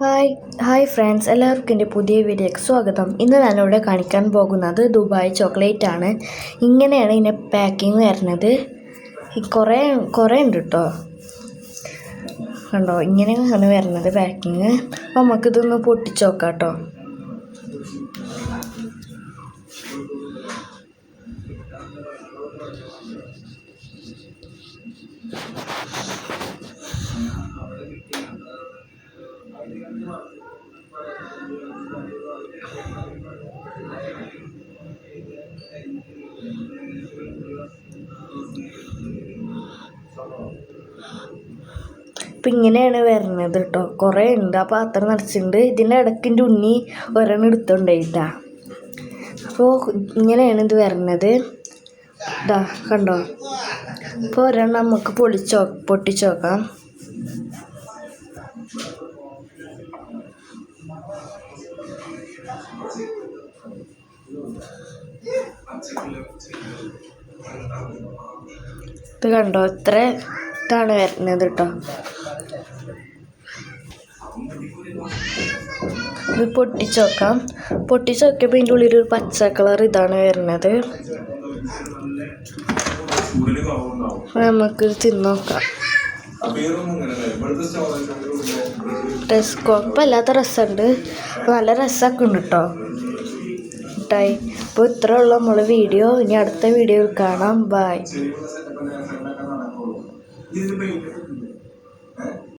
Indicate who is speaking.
Speaker 1: Hi friends, എല്ലാവർക്കും എൻ്റെ പുതിയ വീഡിയോയ്ക്ക് സ്വാഗതം. ഇന്ന് ഞാനിവിടെ കാണിക്കാൻ പോകുന്നത് ദുബായ് ചോക്ലേറ്റ് ആണ്. ഇങ്ങനെയാണ് ഇതിൻ്റെ പാക്കിങ് വരുന്നത്. കുറേ ഉണ്ട് കേട്ടോ. കണ്ടോ, ഇങ്ങനെയാണ് വരുന്നത് പാക്കിങ്. അപ്പോൾ നമുക്കിതൊന്ന് പൊട്ടിച്ച് നോക്കാം കേട്ടോ. അപ്പം ഇങ്ങനെയാണ് വരുന്നത് കേട്ടോ. കുറേ ഉണ്ട്. അപ്പോൾ അത്ര നിറച്ചിട്ടുണ്ട്. ഇതിൻ്റെ ഇടയ്ക്കിൻ്റെ ഉണ്ണി ഒരെണ്ണം എടുത്തുകൊണ്ടായിട്ടാ. അപ്പോൾ ഇങ്ങനെയാണ് ഇത് വരുന്നത്. ഇതാ കണ്ടോ. അപ്പോൾ ഒരെണ്ണം നമുക്ക് പൊട്ടിച്ച് നോക്കാം. ഇത് കണ്ടോ, ഇതാണ് വരുന്നത് കേട്ടോ. ഇത് പൊട്ടിച്ച് നോക്കാം. പൊട്ടിച്ച് നോക്കിയപ്പോൾ ഇതിൻ്റെ ഉള്ളിൽ ഒരു പച്ച കളർ ഇതാണ് വരുന്നത്. നമുക്ക് തിന്നോക്കാം. കുഴപ്പമില്ലാത്ത രസമുണ്ട്. നല്ല രസമൊക്കെ ഉണ്ട് കേട്ടോ മിഠായി. അപ്പോൾ ഇത്രയേ ഉള്ളൂ നമ്മളെ വീഡിയോ. ഇനി അടുത്ത വീഡിയോയിൽ കാണാം. ബൈ.